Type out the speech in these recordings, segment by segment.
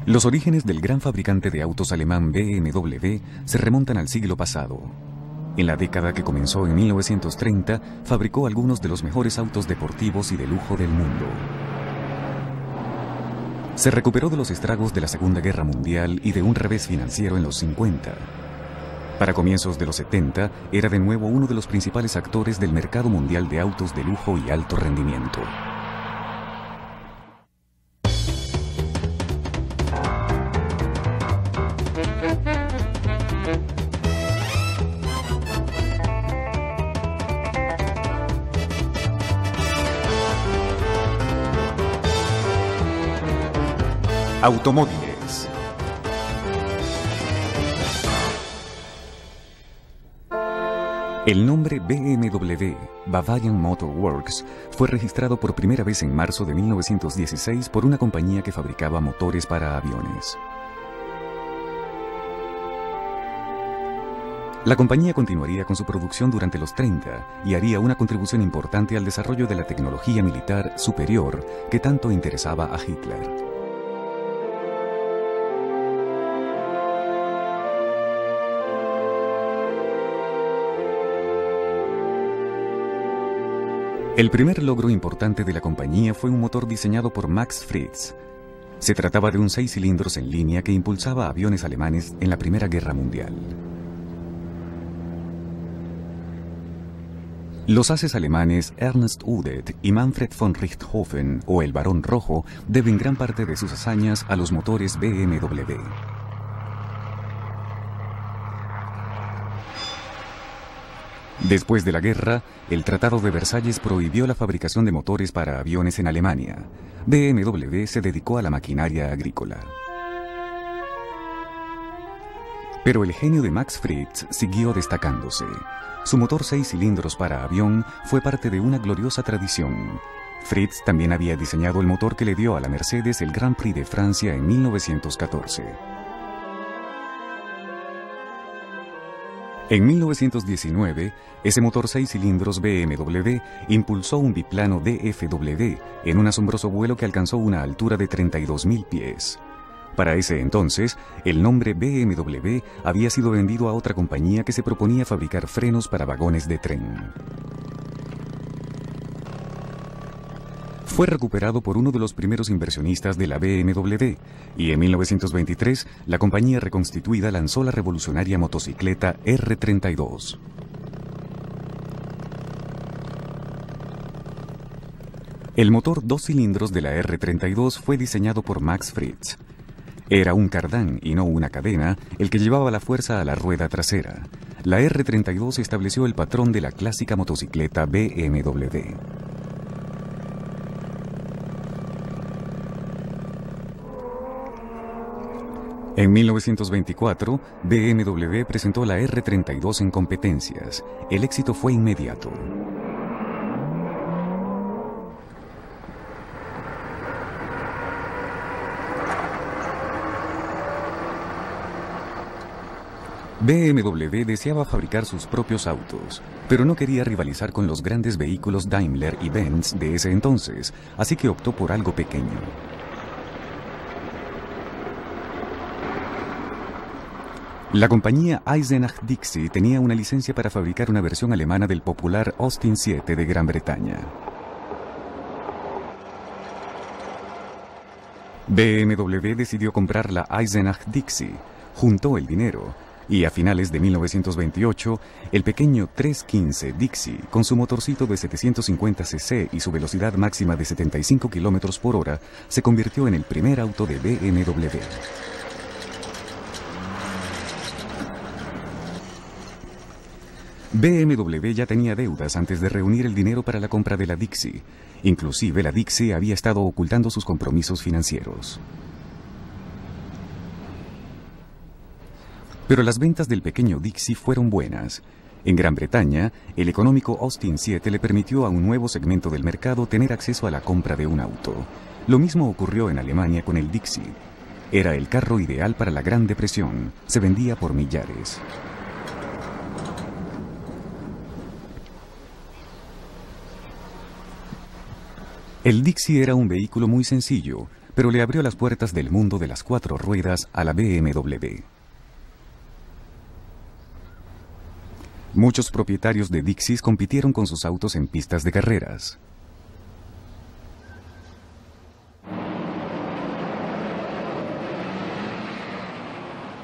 Los orígenes del gran fabricante de autos alemán BMW se remontan al siglo pasado. En la década que comenzó en 1930, fabricó algunos de los mejores autos deportivos y de lujo del mundo. Se recuperó de los estragos de la Segunda Guerra Mundial y de un revés financiero en los 50. Para comienzos de los 70, era de nuevo uno de los principales actores del mercado mundial de autos de lujo y alto rendimiento. Automóviles. El nombre BMW, Bavarian Motor Works, fue registrado por primera vez en marzo de 1916 por una compañía que fabricaba motores para aviones. La compañía continuaría con su producción durante los 30 y haría una contribución importante al desarrollo de la tecnología militar superior que tanto interesaba a Hitler. El primer logro importante de la compañía fue un motor diseñado por Max Friz. Se trataba de un 6 cilindros en línea que impulsaba aviones alemanes en la Primera Guerra Mundial. Los ases alemanes Ernst Udet y Manfred von Richthofen, o el Barón Rojo, deben gran parte de sus hazañas a los motores BMW. Después de la guerra, el Tratado de Versalles prohibió la fabricación de motores para aviones en Alemania. BMW se dedicó a la maquinaria agrícola. Pero el genio de Max Friz siguió destacándose. Su motor 6 cilindros para avión fue parte de una gloriosa tradición. Friz también había diseñado el motor que le dio a la Mercedes el Grand Prix de Francia en 1914. En 1919, ese motor 6 cilindros BMW impulsó un biplano DFW en un asombroso vuelo que alcanzó una altura de 32.000 pies. Para ese entonces, el nombre BMW había sido vendido a otra compañía que se proponía fabricar frenos para vagones de tren. Fue recuperado por uno de los primeros inversionistas de la BMW, y en 1923 la compañía reconstituida lanzó la revolucionaria motocicleta R32. El motor 2 cilindros de la R32 fue diseñado por Max Friz. Era un cardán y no una cadena el que llevaba la fuerza a la rueda trasera. La R32 estableció el patrón de la clásica motocicleta BMW. En 1924, BMW presentó la R32 en competencias. El éxito fue inmediato. BMW deseaba fabricar sus propios autos, pero no quería rivalizar con los grandes vehículos Daimler y Benz de ese entonces, así que optó por algo pequeño. La compañía Eisenach-Dixie tenía una licencia para fabricar una versión alemana del popular Austin 7 de Gran Bretaña. BMW decidió comprar la Eisenach-Dixie, juntó el dinero y a finales de 1928 el pequeño 315 Dixie, con su motorcito de 750 cc y su velocidad máxima de 75 km por hora, se convirtió en el primer auto de BMW. BMW ya tenía deudas antes de reunir el dinero para la compra de la Dixie. Inclusive la Dixie había estado ocultando sus compromisos financieros. Pero las ventas del pequeño Dixie fueron buenas. En Gran Bretaña, el económico Austin 7 le permitió a un nuevo segmento del mercado tener acceso a la compra de un auto. Lo mismo ocurrió en Alemania con el Dixie. Era el carro ideal para la Gran Depresión. Se vendía por millares. El Dixie era un vehículo muy sencillo, pero le abrió las puertas del mundo de las 4 ruedas a la BMW. Muchos propietarios de Dixis compitieron con sus autos en pistas de carreras.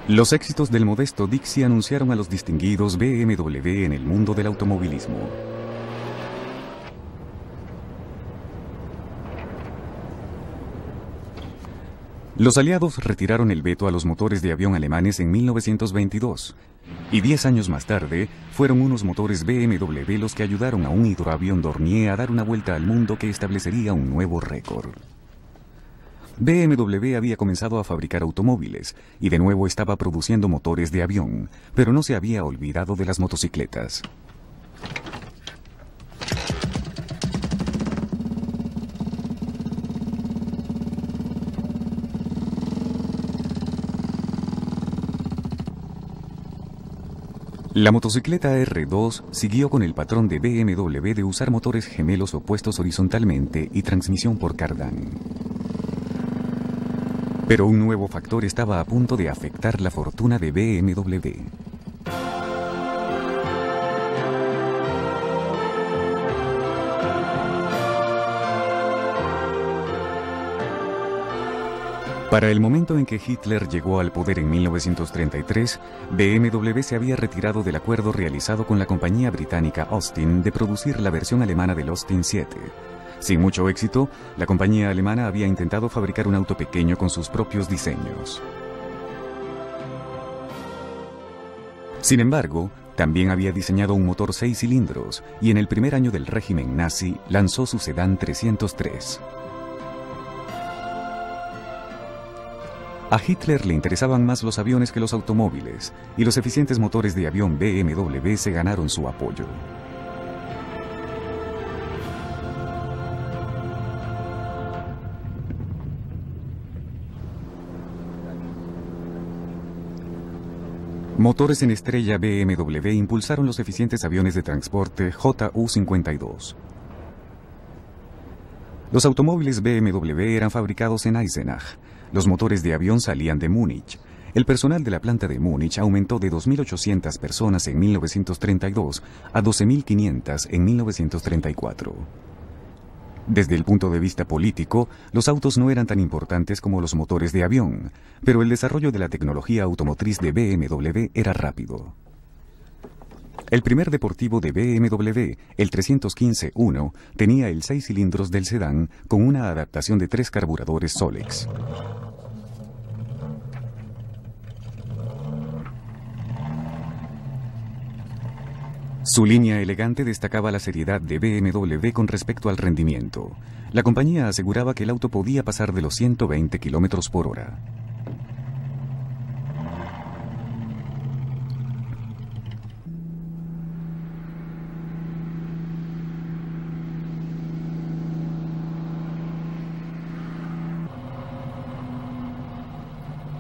Los éxitos del modesto Dixie anunciaron a los distinguidos BMW en el mundo del automovilismo. Los aliados retiraron el veto a los motores de avión alemanes en 1922, y 10 años más tarde fueron unos motores BMW los que ayudaron a un hidroavión Dornier a dar una vuelta al mundo que establecería un nuevo récord. BMW había comenzado a fabricar automóviles y de nuevo estaba produciendo motores de avión, pero no se había olvidado de las motocicletas. La motocicleta R2 siguió con el patrón de BMW de usar motores gemelos opuestos horizontalmente y transmisión por cardán. Pero un nuevo factor estaba a punto de afectar la fortuna de BMW. Para el momento en que Hitler llegó al poder en 1933, BMW se había retirado del acuerdo realizado con la compañía británica Austin de producir la versión alemana del Austin 7. Sin mucho éxito, la compañía alemana había intentado fabricar un auto pequeño con sus propios diseños. Sin embargo, también había diseñado un motor 6 cilindros y en el primer año del régimen nazi lanzó su sedán 303. A Hitler le interesaban más los aviones que los automóviles, y los eficientes motores de avión BMW se ganaron su apoyo. Motores en estrella BMW impulsaron los eficientes aviones de transporte Ju-52. Los automóviles BMW eran fabricados en Eisenach. Los motores de avión salían de Múnich. El personal de la planta de Múnich aumentó de 2.800 personas en 1932 a 12.500 en 1934. Desde el punto de vista político, los autos no eran tan importantes como los motores de avión, pero el desarrollo de la tecnología automotriz de BMW era rápido. El primer deportivo de BMW, el 315-1, tenía el 6 cilindros del sedán con una adaptación de 3 carburadores Solex. Su línea elegante destacaba la seriedad de BMW con respecto al rendimiento. La compañía aseguraba que el auto podía pasar de los 120 km por hora.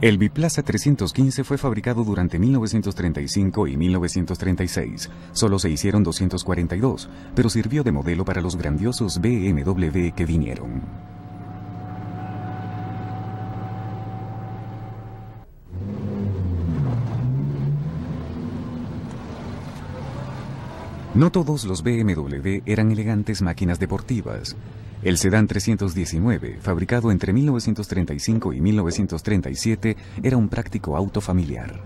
El biplaza 315 fue fabricado durante 1935 y 1936. Solo se hicieron 242, pero sirvió de modelo para los grandiosos BMW que vinieron. No todos los BMW eran elegantes máquinas deportivas. El sedán 319, fabricado entre 1935 y 1937, era un práctico auto familiar.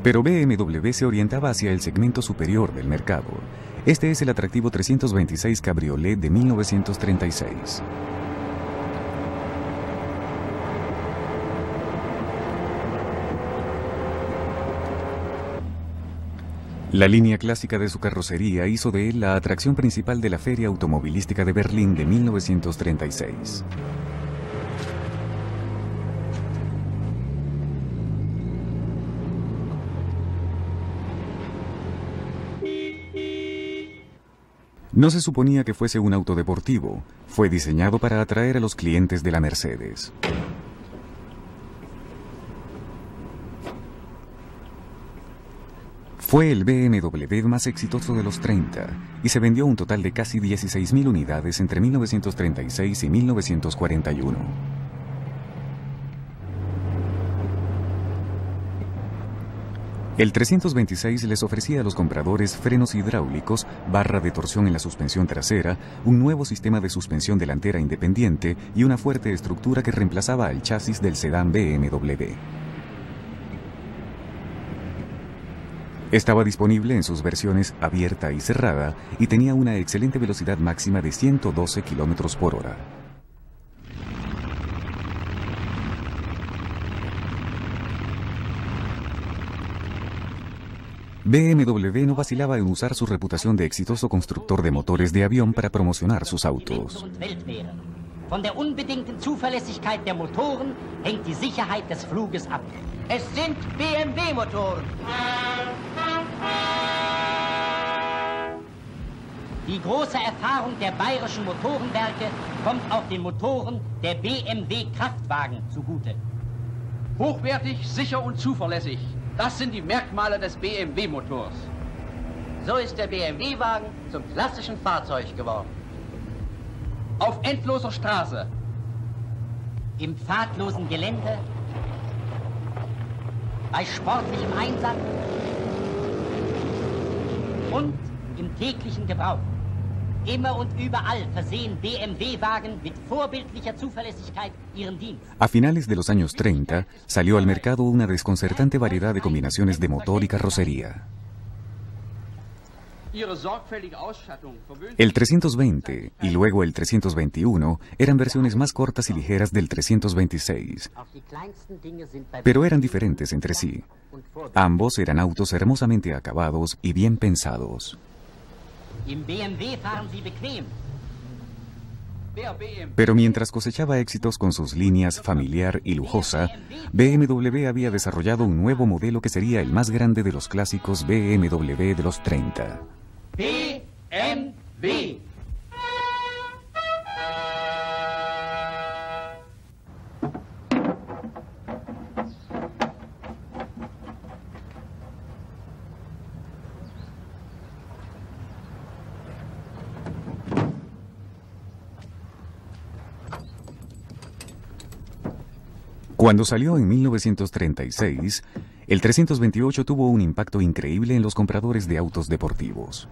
Pero BMW se orientaba hacia el segmento superior del mercado. Este es el atractivo 326 Cabriolet de 1936. La línea clásica de su carrocería hizo de él la atracción principal de la Feria Automovilística de Berlín de 1936. No se suponía que fuese un auto deportivo, fue diseñado para atraer a los clientes de la Mercedes. Fue el BMW más exitoso de los 30 y se vendió un total de casi 16.000 unidades entre 1936 y 1941. El 326 les ofrecía a los compradores frenos hidráulicos, barra de torsión en la suspensión trasera, un nuevo sistema de suspensión delantera independiente y una fuerte estructura que reemplazaba al chasis del sedán BMW. Estaba disponible en sus versiones abierta y cerrada y tenía una excelente velocidad máxima de 112 km por hora. BMW no vacilaba en usar su reputación de exitoso constructor de motores de avión para promocionar sus autos. Von der unbedingten Zuverlässigkeit der Motoren hängt die Sicherheit des Fluges ab. Es sind BMW-Motoren. Die große Erfahrung der bayerischen Motorenwerke kommt auch den Motoren der BMW-Kraftwagen zugute. Hochwertig, sicher und zuverlässig. Das sind die Merkmale des BMW-Motors. So ist der BMW-Wagen zum klassischen Fahrzeug geworden. Auf endloser Straße. Im pfadlosen Gelände. Bei sportlichem Einsatz. Und im täglichen Gebrauch. Immer und überall versehen BMW-Wagen mit vorbildlicher Zuverlässigkeit ihren Dienst. A finales de los años 30, salió al mercado una desconcertante variedad de combinaciones de motor y carrocería. El 320 y luego el 321 eran versiones más cortas y ligeras del 326, pero eran diferentes entre sí. Ambos eran autos hermosamente acabados y bien pensados. Pero mientras cosechaba éxitos con sus líneas familiar y lujosa, BMW había desarrollado un nuevo modelo que sería el más grande de los clásicos BMW de los 30. BMW. Cuando salió en 1936, el 328 tuvo un impacto increíble en los compradores de autos deportivos.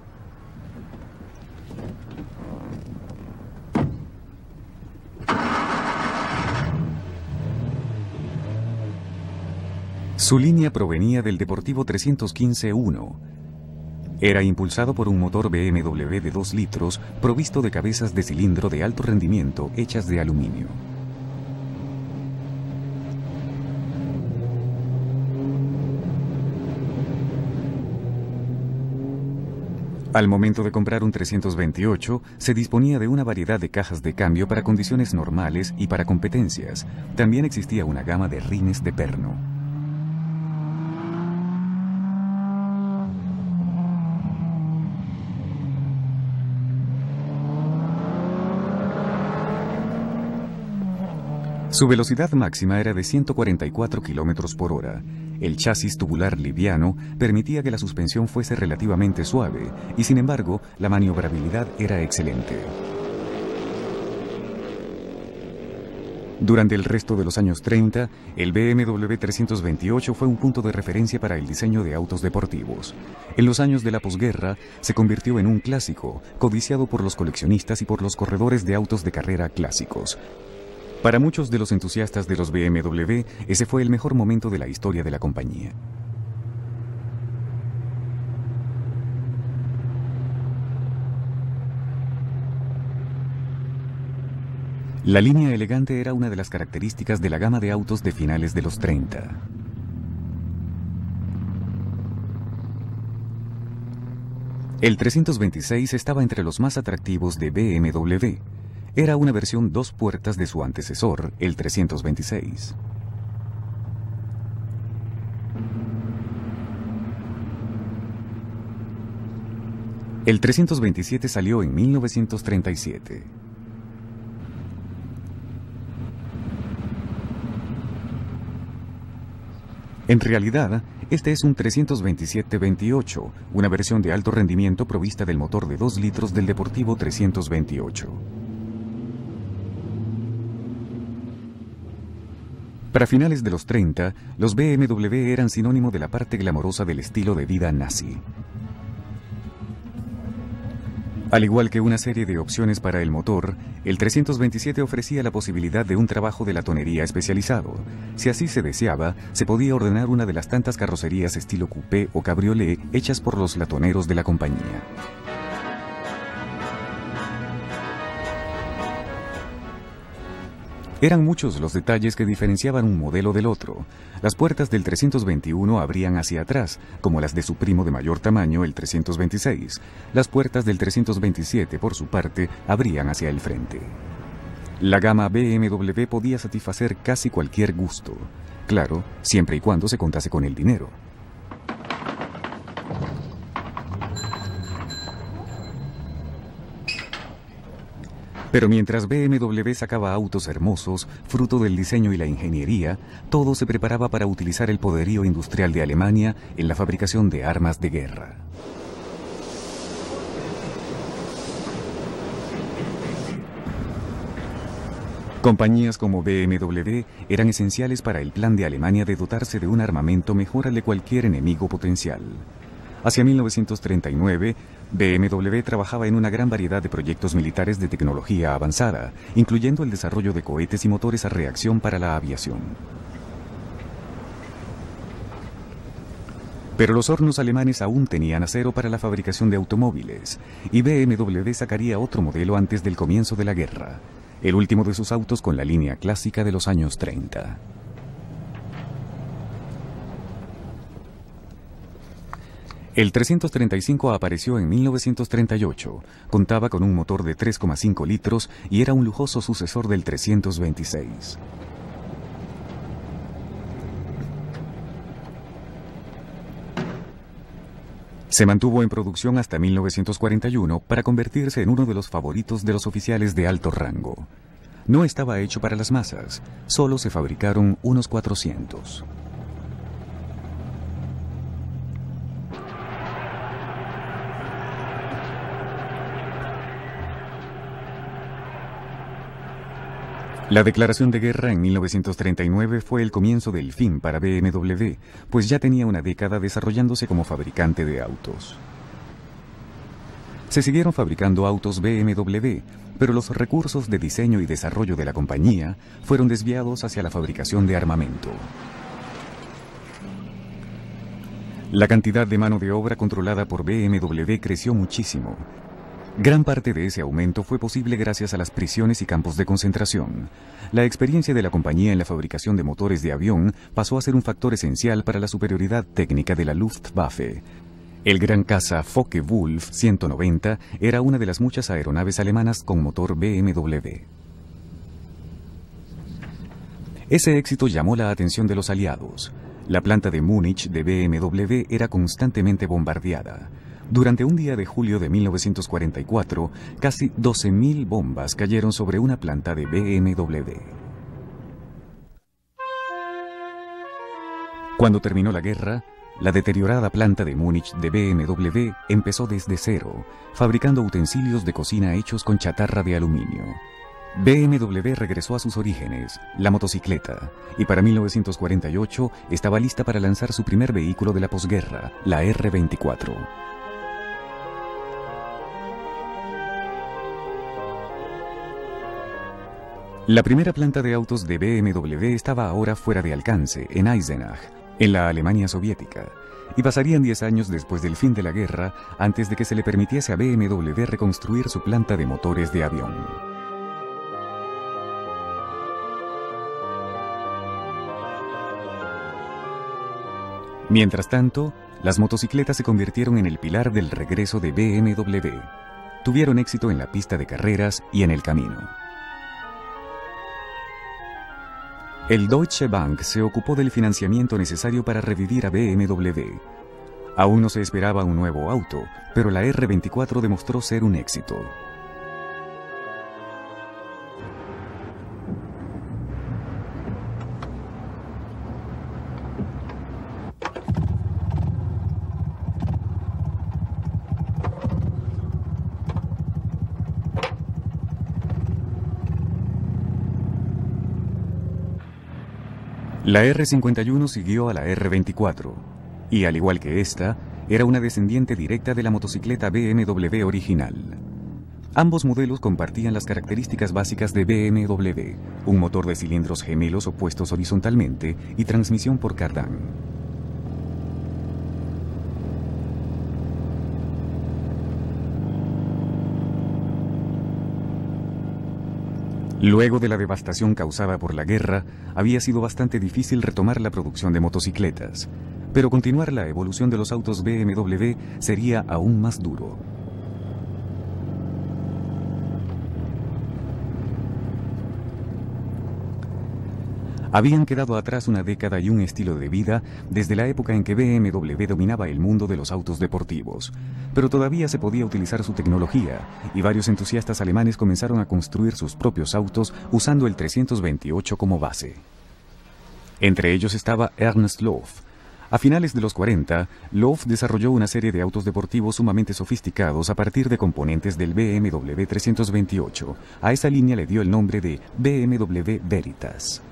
Su línea provenía del Deportivo 315-1. Era impulsado por un motor BMW de 2 litros provisto de cabezas de cilindro de alto rendimiento hechas de aluminio. Al momento de comprar un 328, se disponía de una variedad de cajas de cambio para condiciones normales y para competencias. También existía una gama de rines de perno. Su velocidad máxima era de 144 km por hora. El chasis tubular liviano permitía que la suspensión fuese relativamente suave y, sin embargo, la maniobrabilidad era excelente. Durante el resto de los años 30, el BMW 328 fue un punto de referencia para el diseño de autos deportivos. En los años de la posguerra, se convirtió en un clásico, codiciado por los coleccionistas y por los corredores de autos de carrera clásicos. Para muchos de los entusiastas de los BMW, ese fue el mejor momento de la historia de la compañía. La línea elegante era una de las características de la gama de autos de finales de los 30. El 326 estaba entre los más atractivos de BMW. Era una versión 2 puertas de su antecesor, el 326. El 327 salió en 1937. En realidad, este es un 327-28, una versión de alto rendimiento provista del motor de 2 litros del Deportivo 328. Para finales de los 30, los BMW eran sinónimo de la parte glamorosa del estilo de vida nazi. Al igual que una serie de opciones para el motor, el 327 ofrecía la posibilidad de un trabajo de latonería especializado. Si así se deseaba, se podía ordenar una de las tantas carrocerías estilo coupé o cabriolé hechas por los latoneros de la compañía. Eran muchos los detalles que diferenciaban un modelo del otro. Las puertas del 321 abrían hacia atrás, como las de su primo de mayor tamaño, el 326. Las puertas del 327, por su parte, abrían hacia el frente. La gama BMW podía satisfacer casi cualquier gusto. Claro, siempre y cuando se contase con el dinero. Pero mientras BMW sacaba autos hermosos, fruto del diseño y la ingeniería, todo se preparaba para utilizar el poderío industrial de Alemania en la fabricación de armas de guerra. Compañías como BMW eran esenciales para el plan de Alemania de dotarse de un armamento mejor al de cualquier enemigo potencial. Hacia 1939, BMW trabajaba en una gran variedad de proyectos militares de tecnología avanzada, incluyendo el desarrollo de cohetes y motores a reacción para la aviación. Pero los hornos alemanes aún tenían acero para la fabricación de automóviles, y BMW sacaría otro modelo antes del comienzo de la guerra, el último de sus autos con la línea clásica de los años 30. El 335 apareció en 1938, contaba con un motor de 3,5 litros y era un lujoso sucesor del 326. Se mantuvo en producción hasta 1941 para convertirse en uno de los favoritos de los oficiales de alto rango. No estaba hecho para las masas, solo se fabricaron unos 400. La declaración de guerra en 1939 fue el comienzo del fin para BMW, pues ya tenía una década desarrollándose como fabricante de autos. Se siguieron fabricando autos BMW, pero los recursos de diseño y desarrollo de la compañía fueron desviados hacia la fabricación de armamento. La cantidad de mano de obra controlada por BMW creció muchísimo. Gran parte de ese aumento fue posible gracias a las prisiones y campos de concentración. La experiencia de la compañía en la fabricación de motores de avión pasó a ser un factor esencial para la superioridad técnica de la Luftwaffe. El gran caza Focke-Wulf 190 era una de las muchas aeronaves alemanas con motor BMW. Ese éxito llamó la atención de los aliados. La planta de Múnich de BMW era constantemente bombardeada. Durante un día de julio de 1944, casi 12.000 bombas cayeron sobre una planta de BMW. Cuando terminó la guerra, la deteriorada planta de Múnich de BMW empezó desde cero, fabricando utensilios de cocina hechos con chatarra de aluminio. BMW regresó a sus orígenes, la motocicleta, y para 1948 estaba lista para lanzar su primer vehículo de la posguerra, la R24. La primera planta de autos de BMW estaba ahora fuera de alcance, en Eisenach, en la Alemania soviética, y pasarían 10 años después del fin de la guerra antes de que se le permitiese a BMW reconstruir su planta de motores de avión. Mientras tanto, las motocicletas se convirtieron en el pilar del regreso de BMW. Tuvieron éxito en la pista de carreras y en el camino. El Deutsche Bank se ocupó del financiamiento necesario para revivir a BMW. Aún no se esperaba un nuevo auto, pero la R24 demostró ser un éxito. La R51 siguió a la R24, y al igual que esta, era una descendiente directa de la motocicleta BMW original. Ambos modelos compartían las características básicas de BMW, un motor de cilindros gemelos opuestos horizontalmente y transmisión por cardán. Luego de la devastación causada por la guerra, había sido bastante difícil retomar la producción de motocicletas, pero continuar la evolución de los autos BMW sería aún más duro. Habían quedado atrás una década y un estilo de vida desde la época en que BMW dominaba el mundo de los autos deportivos, pero todavía se podía utilizar su tecnología y varios entusiastas alemanes comenzaron a construir sus propios autos usando el 328 como base. Entre ellos estaba Ernst Loff. A finales de los 40, Loff desarrolló una serie de autos deportivos sumamente sofisticados a partir de componentes del BMW 328. A esa línea le dio el nombre de BMW Veritas.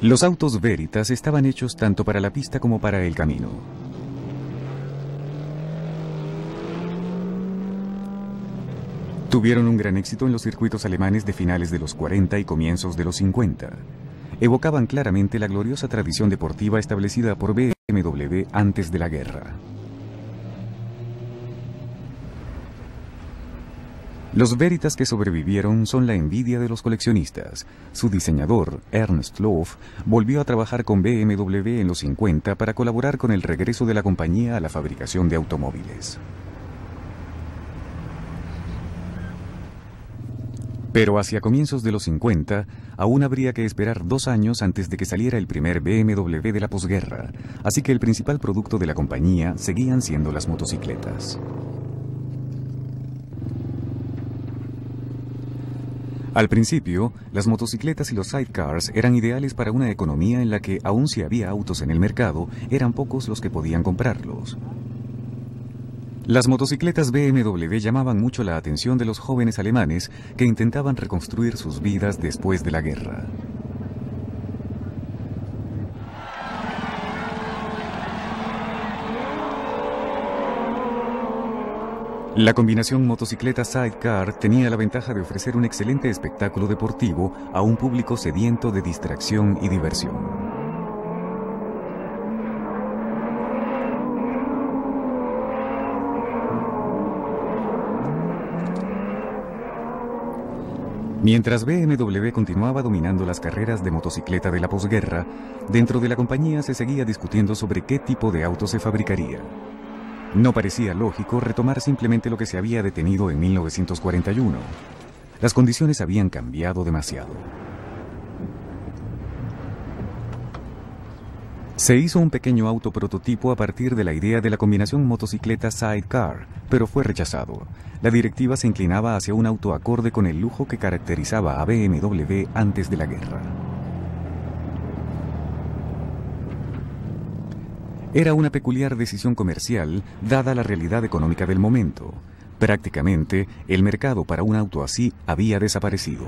Los autos Veritas estaban hechos tanto para la pista como para el camino. Tuvieron un gran éxito en los circuitos alemanes de finales de los 40 y comienzos de los 50. Evocaban claramente la gloriosa tradición deportiva establecida por BMW antes de la guerra. Los Veritas que sobrevivieron son la envidia de los coleccionistas. Su diseñador, Ernst Loff, volvió a trabajar con BMW en los 50 para colaborar con el regreso de la compañía a la fabricación de automóviles. Pero hacia comienzos de los 50, aún habría que esperar 2 años antes de que saliera el primer BMW de la posguerra, así que el principal producto de la compañía seguían siendo las motocicletas. Al principio, las motocicletas y los sidecars eran ideales para una economía en la que, aun si había autos en el mercado, eran pocos los que podían comprarlos. Las motocicletas BMW llamaban mucho la atención de los jóvenes alemanes que intentaban reconstruir sus vidas después de la guerra. La combinación motocicleta-sidecar tenía la ventaja de ofrecer un excelente espectáculo deportivo a un público sediento de distracción y diversión. Mientras BMW continuaba dominando las carreras de motocicleta de la posguerra, dentro de la compañía se seguía discutiendo sobre qué tipo de auto se fabricaría. No parecía lógico retomar simplemente lo que se había detenido en 1941. Las condiciones habían cambiado demasiado. Se hizo un pequeño auto prototipo a partir de la idea de la combinación motocicleta-sidecar, pero fue rechazado. La directiva se inclinaba hacia un auto acorde con el lujo que caracterizaba a BMW antes de la guerra. Era una peculiar decisión comercial, dada la realidad económica del momento. Prácticamente, el mercado para un auto así había desaparecido.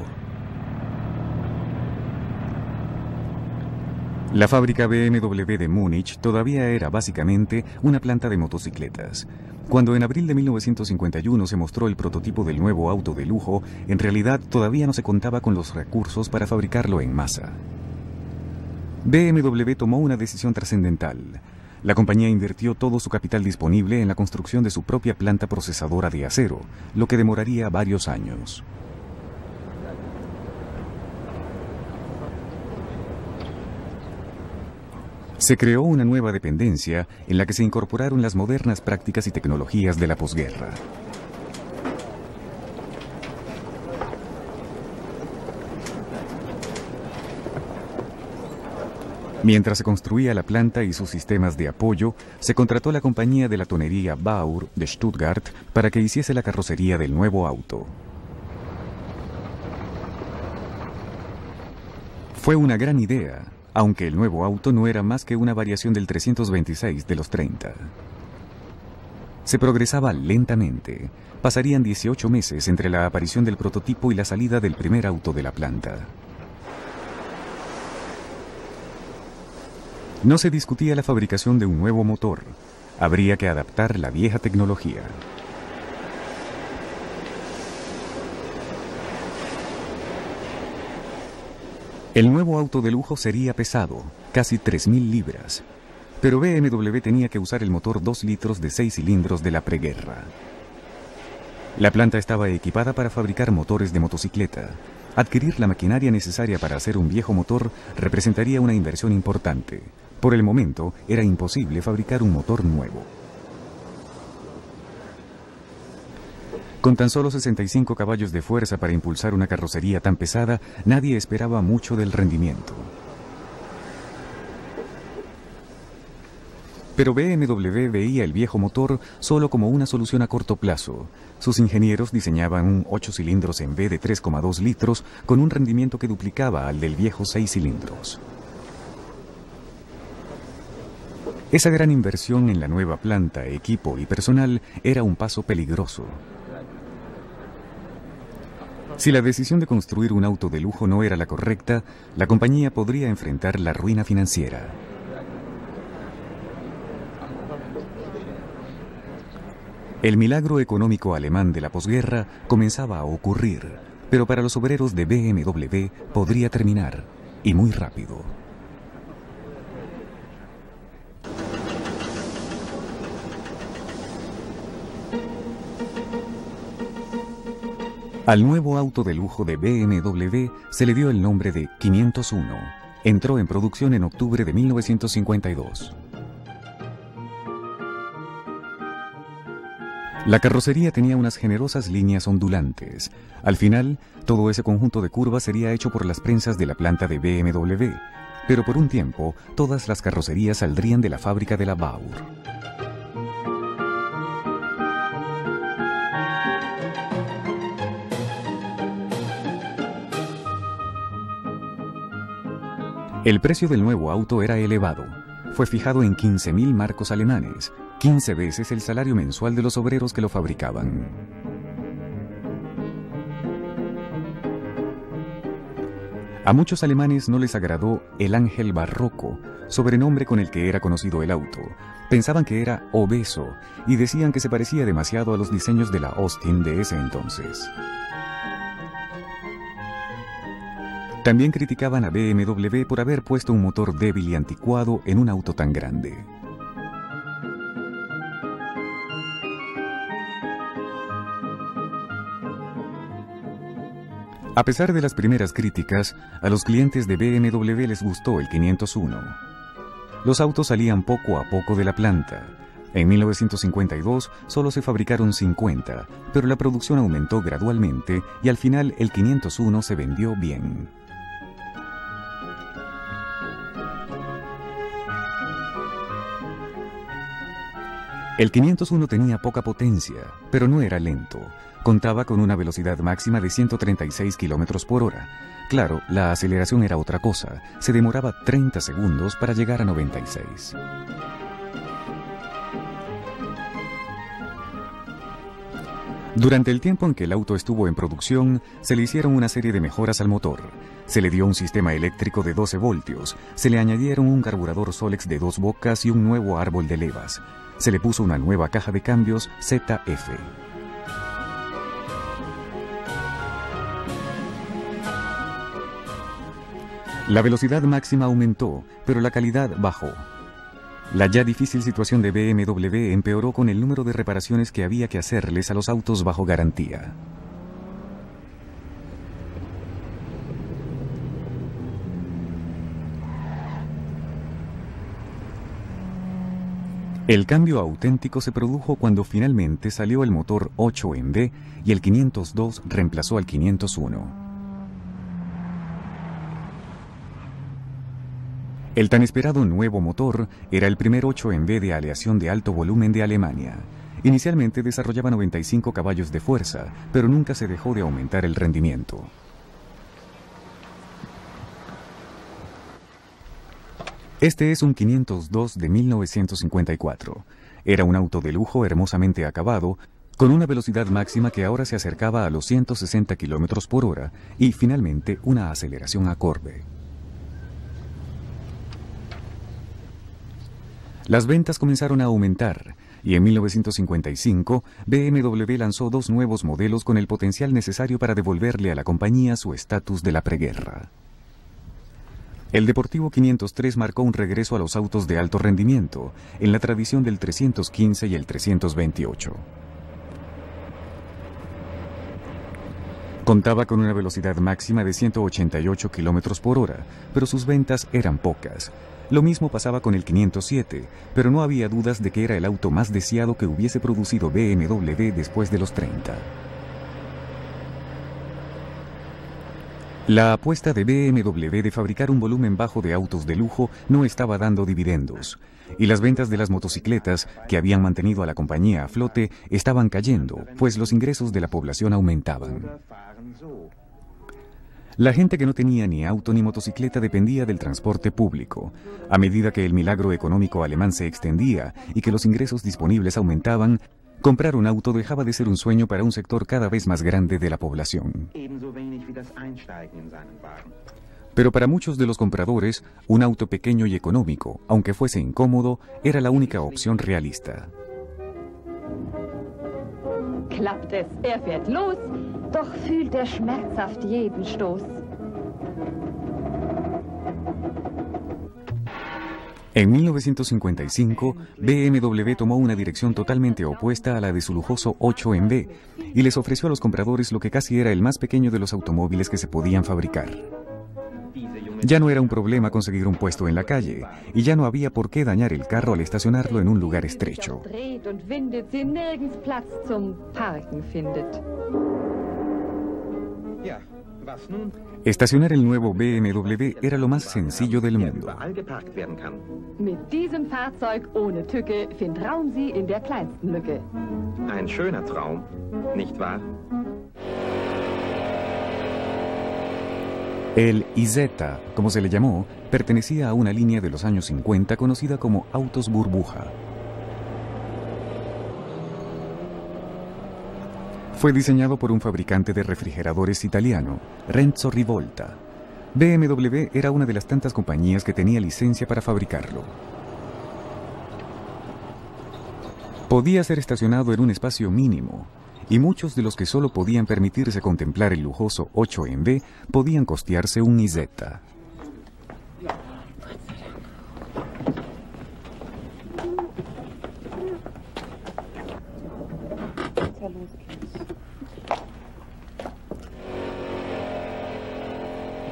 La fábrica BMW de Múnich todavía era básicamente una planta de motocicletas. Cuando en abril de 1951 se mostró el prototipo del nuevo auto de lujo, en realidad todavía no se contaba con los recursos para fabricarlo en masa. BMW tomó una decisión trascendental. La compañía invirtió todo su capital disponible en la construcción de su propia planta procesadora de acero, lo que demoraría varios años. Se creó una nueva dependencia en la que se incorporaron las modernas prácticas y tecnologías de la posguerra. Mientras se construía la planta y sus sistemas de apoyo, se contrató la compañía de la tonería Baur de Stuttgart para que hiciese la carrocería del nuevo auto. Fue una gran idea, aunque el nuevo auto no era más que una variación del 326 de los 30. Se progresaba lentamente. Pasarían 18 meses entre la aparición del prototipo y la salida del primer auto de la planta. No se discutía la fabricación de un nuevo motor. Habría que adaptar la vieja tecnología. El nuevo auto de lujo sería pesado, casi 3.000 libras. Pero BMW tenía que usar el motor 2 litros de 6 cilindros de la preguerra. La planta estaba equipada para fabricar motores de motocicleta. Adquirir la maquinaria necesaria para hacer un viejo motor representaría una inversión importante. Por el momento, era imposible fabricar un motor nuevo. Con tan solo 65 caballos de fuerza para impulsar una carrocería tan pesada, nadie esperaba mucho del rendimiento. Pero BMW veía el viejo motor solo como una solución a corto plazo. Sus ingenieros diseñaban un 8 cilindros en vez de 3,2 litros con un rendimiento que duplicaba al del viejo 6 cilindros. Esa gran inversión en la nueva planta, equipo y personal era un paso peligroso. Si la decisión de construir un auto de lujo no era la correcta, la compañía podría enfrentar la ruina financiera. El milagro económico alemán de la posguerra comenzaba a ocurrir, pero para los obreros de BMW podría terminar, y muy rápido. Al nuevo auto de lujo de BMW se le dio el nombre de 501. Entró en producción en octubre de 1952. La carrocería tenía unas generosas líneas ondulantes. Al final, todo ese conjunto de curvas sería hecho por las prensas de la planta de BMW. Pero por un tiempo, todas las carrocerías saldrían de la fábrica de la Baur. El precio del nuevo auto era elevado. Fue fijado en 15.000 marcos alemanes, 15 veces el salario mensual de los obreros que lo fabricaban. A muchos alemanes no les agradó el ángel barroco, sobrenombre con el que era conocido el auto. Pensaban que era obeso y decían que se parecía demasiado a los diseños de la Austin de ese entonces. También criticaban a BMW por haber puesto un motor débil y anticuado en un auto tan grande. A pesar de las primeras críticas, a los clientes de BMW les gustó el 501. Los autos salían poco a poco de la planta. En 1952 solo se fabricaron 50, pero la producción aumentó gradualmente y al final el 501 se vendió bien. El 501 tenía poca potencia, pero no era lento. Contaba con una velocidad máxima de 136 km por hora. Claro, la aceleración era otra cosa. Se demoraba 30 segundos para llegar a 96. Durante el tiempo en que el auto estuvo en producción, se le hicieron una serie de mejoras al motor. Se le dio un sistema eléctrico de 12 voltios, se le añadieron un carburador Solex de 2 bocas y un nuevo árbol de levas. Se le puso una nueva caja de cambios ZF. La velocidad máxima aumentó, pero la calidad bajó. La ya difícil situación de BMW empeoró con el número de reparaciones que había que hacerles a los autos bajo garantía. El cambio auténtico se produjo cuando finalmente salió el motor 8 en V y el 502 reemplazó al 501. El tan esperado nuevo motor era el primer 8 en V de aleación de alto volumen de Alemania. Inicialmente desarrollaba 95 caballos de fuerza, pero nunca se dejó de aumentar el rendimiento. Este es un 502 de 1954. Era un auto de lujo hermosamente acabado, con una velocidad máxima que ahora se acercaba a los 160 km por hora y, finalmente, una aceleración acorde. Las ventas comenzaron a aumentar y en 1955 BMW lanzó 2 nuevos modelos con el potencial necesario para devolverle a la compañía su estatus de la preguerra. El Deportivo 503 marcó un regreso a los autos de alto rendimiento, en la tradición del 315 y el 328. Contaba con una velocidad máxima de 188 km por hora, pero sus ventas eran pocas. Lo mismo pasaba con el 507, pero no había dudas de que era el auto más deseado que hubiese producido BMW después de los 30. La apuesta de BMW de fabricar un volumen bajo de autos de lujo no estaba dando dividendos, y las ventas de las motocicletas, que habían mantenido a la compañía a flote, estaban cayendo, pues los ingresos de la población aumentaban. La gente que no tenía ni auto ni motocicleta dependía del transporte público. A medida que el milagro económico alemán se extendía y que los ingresos disponibles aumentaban, comprar un auto dejaba de ser un sueño para un sector cada vez más grande de la población. Pero para muchos de los compradores, un auto pequeño y económico, aunque fuese incómodo, era la única opción realista. Klappt es, fährt los, doch fühlt schmerzhaft jeden Stoß. En 1955, BMW tomó una dirección totalmente opuesta a la de su lujoso 8MB y les ofreció a los compradores lo que casi era el más pequeño de los automóviles que se podían fabricar. Ya no era un problema conseguir un puesto en la calle, y ya no había por qué dañar el carro al estacionarlo en un lugar estrecho. Estacionar el nuevo BMW era lo más sencillo del mundo. Mit diesem Fahrzeug ohne Tücke findet Raum Sie in der kleinsten Lücke. Ein schöner Traum, nicht wahr? El IZ, como se le llamó, pertenecía a una línea de los años 50 conocida como autos burbuja. Fue diseñado por un fabricante de refrigeradores italiano, Renzo Rivolta. BMW era una de las tantas compañías que tenía licencia para fabricarlo. Podía ser estacionado en un espacio mínimo, y muchos de los que solo podían permitirse contemplar el lujoso 8MB podían costearse un IZ.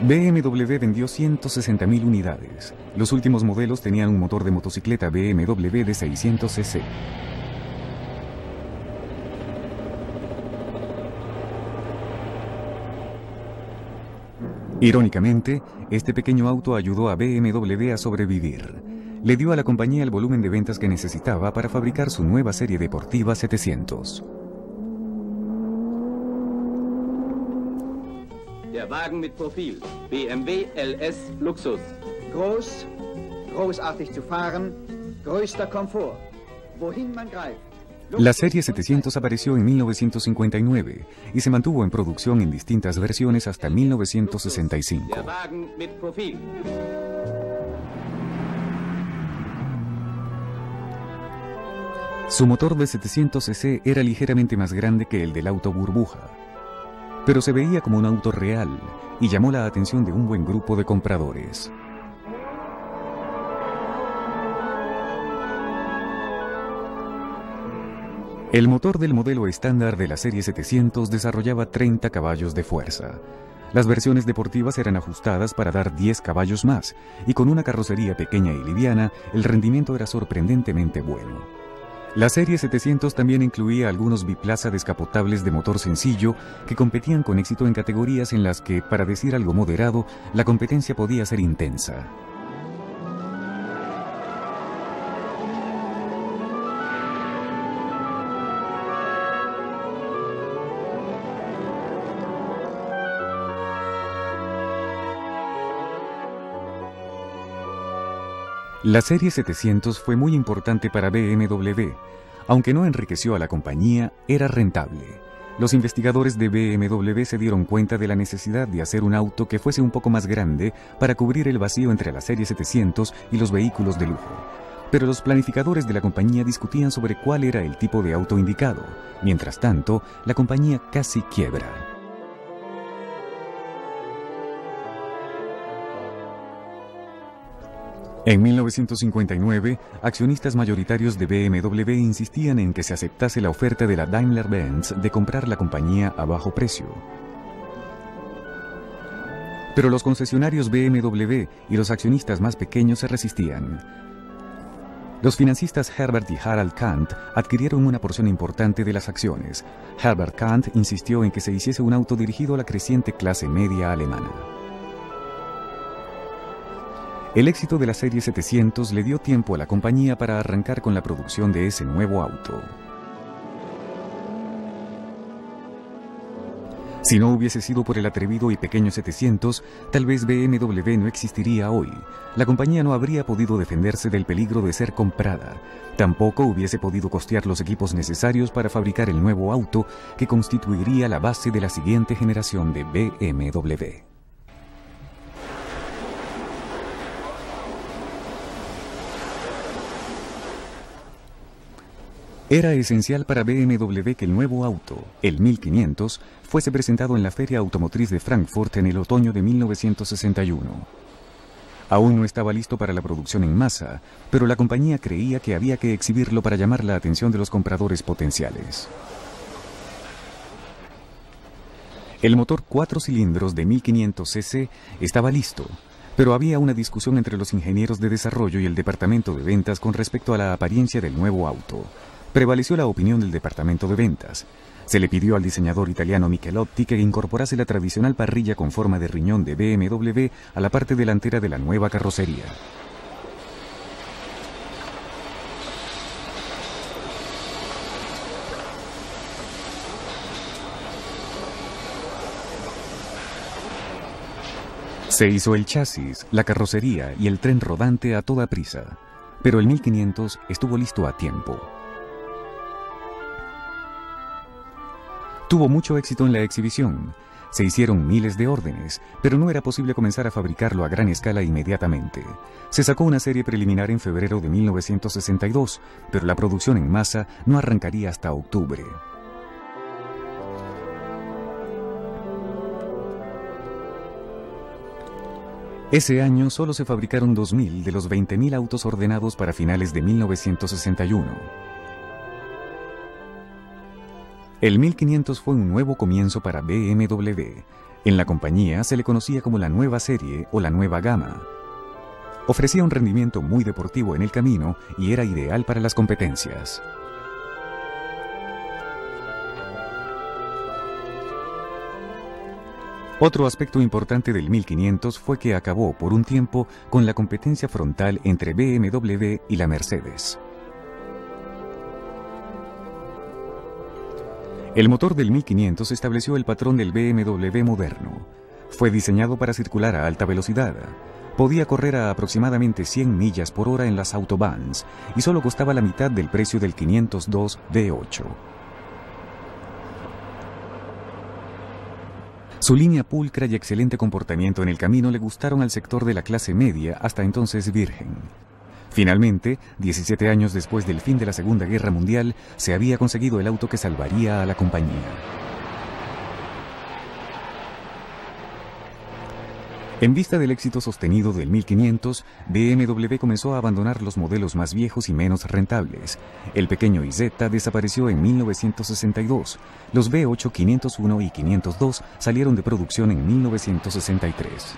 BMW vendió 160.000 unidades. Los últimos modelos tenían un motor de motocicleta BMW de 600 cc. Irónicamente, este pequeño auto ayudó a BMW a sobrevivir. Le dio a la compañía el volumen de ventas que necesitaba para fabricar su nueva serie deportiva 700. Der Wagen mit Profil, BMW LS Luxus. Groß, großartig zu fahren, größter Komfort. Wohin man greift. La serie 700 apareció en 1959 y se mantuvo en producción en distintas versiones hasta 1965. Der Wagen mit Profil. Su motor de 700 cc era ligeramente más grande que el del auto burbuja, pero se veía como un auto real y llamó la atención de un buen grupo de compradores. El motor del modelo estándar de la serie 700 desarrollaba 30 caballos de fuerza. Las versiones deportivas eran ajustadas para dar 10 caballos más, y con una carrocería pequeña y liviana, el rendimiento era sorprendentemente bueno. La serie 700 también incluía algunos biplaza descapotables de motor sencillo que competían con éxito en categorías en las que, para decir algo moderado, la competencia podía ser intensa. La serie 700 fue muy importante para BMW. Aunque no enriqueció a la compañía, era rentable. Los investigadores de BMW se dieron cuenta de la necesidad de hacer un auto que fuese un poco más grande para cubrir el vacío entre la serie 700 y los vehículos de lujo. Pero los planificadores de la compañía discutían sobre cuál era el tipo de auto indicado. Mientras tanto, la compañía casi quiebra. En 1959, accionistas mayoritarios de BMW insistían en que se aceptase la oferta de la Daimler-Benz de comprar la compañía a bajo precio. Pero los concesionarios BMW y los accionistas más pequeños se resistían. Los financistas Herbert y Harald Kant adquirieron una porción importante de las acciones. Herbert Kant insistió en que se hiciese un auto dirigido a la creciente clase media alemana. El éxito de la serie 700 le dio tiempo a la compañía para arrancar con la producción de ese nuevo auto. Si no hubiese sido por el atrevido y pequeño 700, tal vez BMW no existiría hoy. La compañía no habría podido defenderse del peligro de ser comprada. Tampoco hubiese podido costear los equipos necesarios para fabricar el nuevo auto que constituiría la base de la siguiente generación de BMW. Era esencial para BMW que el nuevo auto, el 1500, fuese presentado en la Feria Automotriz de Frankfurt en el otoño de 1961. Aún no estaba listo para la producción en masa, pero la compañía creía que había que exhibirlo para llamar la atención de los compradores potenciales. El motor 4 cilindros de 1500 cc estaba listo, pero había una discusión entre los ingenieros de desarrollo y el departamento de ventas con respecto a la apariencia del nuevo auto. Prevaleció la opinión del departamento de ventas. Se le pidió al diseñador italiano Michelotti que incorporase la tradicional parrilla con forma de riñón de BMW a la parte delantera de la nueva carrocería. Se hizo el chasis, la carrocería y el tren rodante a toda prisa, pero el 1500 estuvo listo a tiempo. Tuvo mucho éxito en la exhibición. Se hicieron miles de órdenes, pero no era posible comenzar a fabricarlo a gran escala inmediatamente. Se sacó una serie preliminar en febrero de 1962, pero la producción en masa no arrancaría hasta octubre. Ese año solo se fabricaron 2.000 de los 20.000 autos ordenados para finales de 1961. El 1500 fue un nuevo comienzo para BMW. En la compañía se le conocía como la nueva serie o la nueva gama. Ofrecía un rendimiento muy deportivo en el camino y era ideal para las competencias. Otro aspecto importante del 1500 fue que acabó por un tiempo con la competencia frontal entre BMW y la Mercedes. El motor del 1500 estableció el patrón del BMW moderno. Fue diseñado para circular a alta velocidad. Podía correr a aproximadamente 100 millas por hora en las autobahns y solo costaba la mitad del precio del 502 V8. Su línea pulcra y excelente comportamiento en el camino le gustaron al sector de la clase media, hasta entonces virgen. Finalmente, 17 años después del fin de la Segunda Guerra Mundial, se había conseguido el auto que salvaría a la compañía. En vista del éxito sostenido del 1500, BMW comenzó a abandonar los modelos más viejos y menos rentables. El pequeño IZ desapareció en 1962. Los V8 501 y 502 salieron de producción en 1963.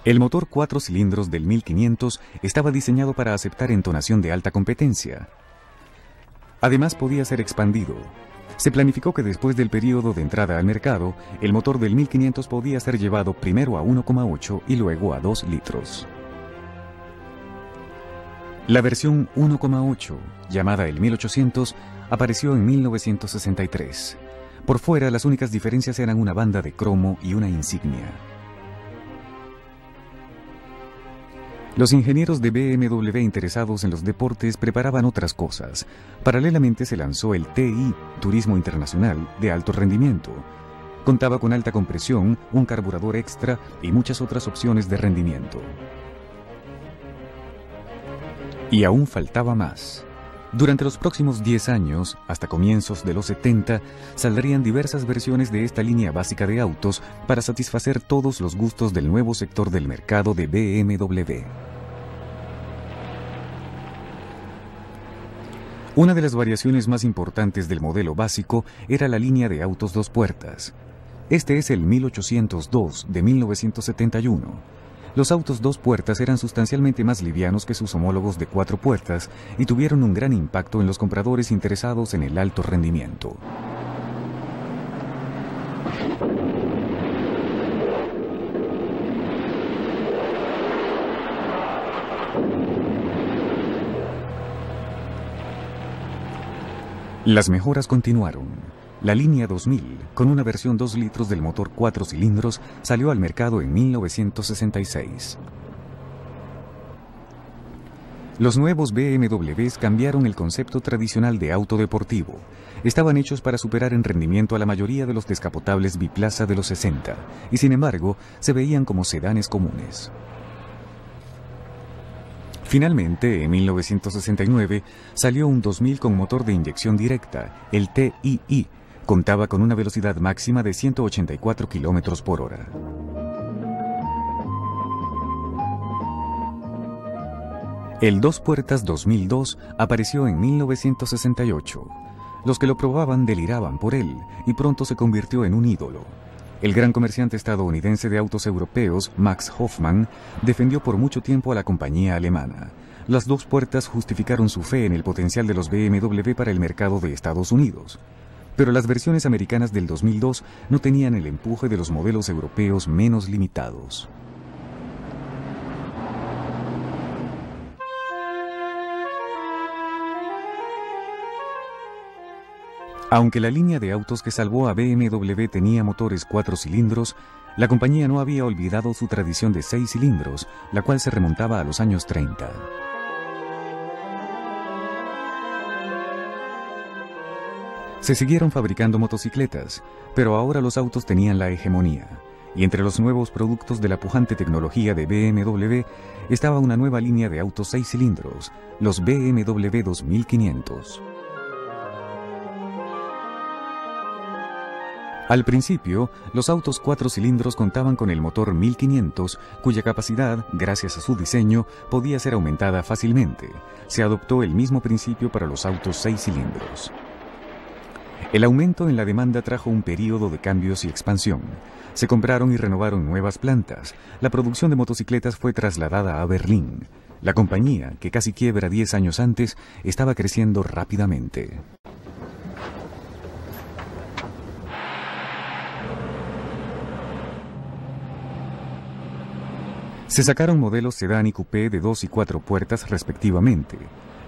El motor 4 cilindros del 1500 estaba diseñado para aceptar entonación de alta competencia. Además, podía ser expandido. Se planificó que después del periodo de entrada al mercado, el motor del 1500 podía ser llevado primero a 1,8 y luego a 2 litros. La versión 1,8, llamada el 1800, apareció en 1963. Por fuera, las únicas diferencias eran una banda de cromo y una insignia. Los ingenieros de BMW interesados en los deportes preparaban otras cosas. Paralelamente se lanzó el TI, Turismo Internacional, de alto rendimiento. Contaba con alta compresión, un carburador extra y muchas otras opciones de rendimiento. Y aún faltaba más. Durante los próximos 10 años, hasta comienzos de los 70, saldrían diversas versiones de esta línea básica de autos para satisfacer todos los gustos del nuevo sector del mercado de BMW. Una de las variaciones más importantes del modelo básico era la línea de autos dos puertas. Este es el 1802 de 1971. Los autos dos puertas eran sustancialmente más livianos que sus homólogos de cuatro puertas y tuvieron un gran impacto en los compradores interesados en el alto rendimiento. Las mejoras continuaron. La línea 2000, con una versión 2 litros del motor 4 cilindros, salió al mercado en 1966. Los nuevos BMWs cambiaron el concepto tradicional de auto deportivo. Estaban hechos para superar en rendimiento a la mayoría de los descapotables biplaza de los 60, y sin embargo, se veían como sedanes comunes. Finalmente, en 1969, salió un 2000 con motor de inyección directa, el TII. Contaba con una velocidad máxima de 184 km por hora. El dos puertas 2002 apareció en 1968. Los que lo probaban deliraban por él y pronto se convirtió en un ídolo. El gran comerciante estadounidense de autos europeos, Max Hoffmann, defendió por mucho tiempo a la compañía alemana. Las dos puertas justificaron su fe en el potencial de los BMW para el mercado de Estados Unidos. Pero las versiones americanas del 2002 no tenían el empuje de los modelos europeos menos limitados. Aunque la línea de autos que salvó a BMW tenía motores 4 cilindros, la compañía no había olvidado su tradición de 6 cilindros, la cual se remontaba a los años 30. Se siguieron fabricando motocicletas, pero ahora los autos tenían la hegemonía, y entre los nuevos productos de la pujante tecnología de BMW estaba una nueva línea de autos 6 cilindros, los BMW 2500. Al principio, los autos 4 cilindros contaban con el motor 1500, cuya capacidad, gracias a su diseño, podía ser aumentada fácilmente. Se adoptó el mismo principio para los autos 6 cilindros. El aumento en la demanda trajo un período de cambios y expansión. Se compraron y renovaron nuevas plantas. La producción de motocicletas fue trasladada a Berlín. La compañía, que casi quiebra 10 años antes, estaba creciendo rápidamente. Se sacaron modelos sedán y coupé de 2 y 4 puertas respectivamente.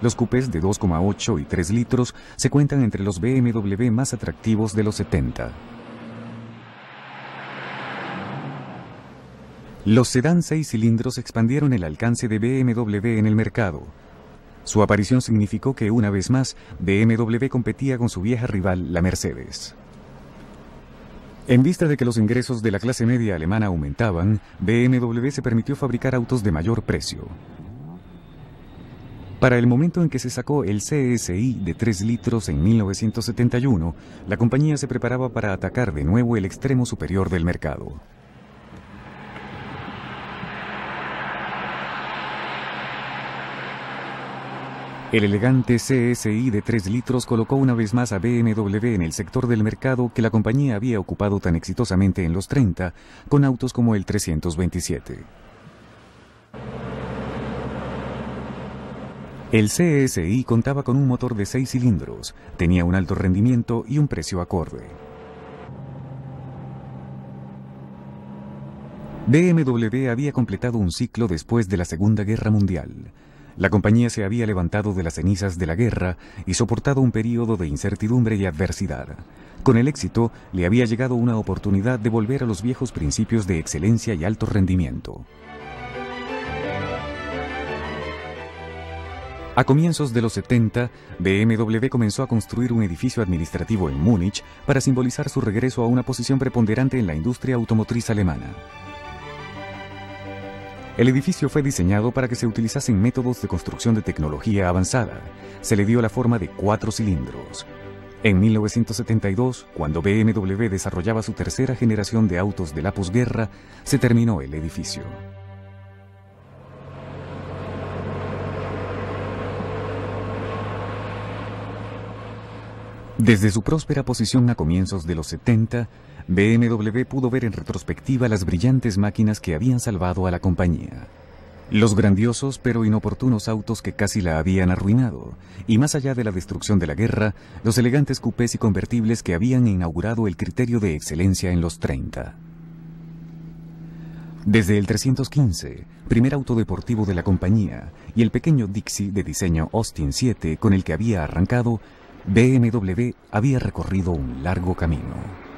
Los coupés de 2,8 y 3 litros se cuentan entre los BMW más atractivos de los 70. Los sedán 6 cilindros expandieron el alcance de BMW en el mercado. Su aparición significó que una vez más BMW competía con su vieja rival, la Mercedes. En vista de que los ingresos de la clase media alemana aumentaban, BMW se permitió fabricar autos de mayor precio. Para el momento en que se sacó el CSI de 3 litros en 1971, la compañía se preparaba para atacar de nuevo el extremo superior del mercado. El elegante CSI de 3 litros colocó una vez más a BMW en el sector del mercado que la compañía había ocupado tan exitosamente en los 30, con autos como el 327. El CSI contaba con un motor de 6 cilindros, tenía un alto rendimiento y un precio acorde. BMW había completado un ciclo después de la Segunda Guerra Mundial. La compañía se había levantado de las cenizas de la guerra y soportado un período de incertidumbre y adversidad. Con el éxito, le había llegado una oportunidad de volver a los viejos principios de excelencia y alto rendimiento. A comienzos de los 70, BMW comenzó a construir un edificio administrativo en Múnich para simbolizar su regreso a una posición preponderante en la industria automotriz alemana. El edificio fue diseñado para que se utilizasen métodos de construcción de tecnología avanzada. Se le dio la forma de 4 cilindros. En 1972, cuando BMW desarrollaba su tercera generación de autos de la posguerra, se terminó el edificio. Desde su próspera posición a comienzos de los 70, BMW pudo ver en retrospectiva las brillantes máquinas que habían salvado a la compañía. Los grandiosos pero inoportunos autos que casi la habían arruinado, y más allá de la destrucción de la guerra, los elegantes coupés y convertibles que habían inaugurado el criterio de excelencia en los 30. Desde el 315, primer auto deportivo de la compañía, y el pequeño Dixie de diseño Austin 7 con el que había arrancado, BMW había recorrido un largo camino.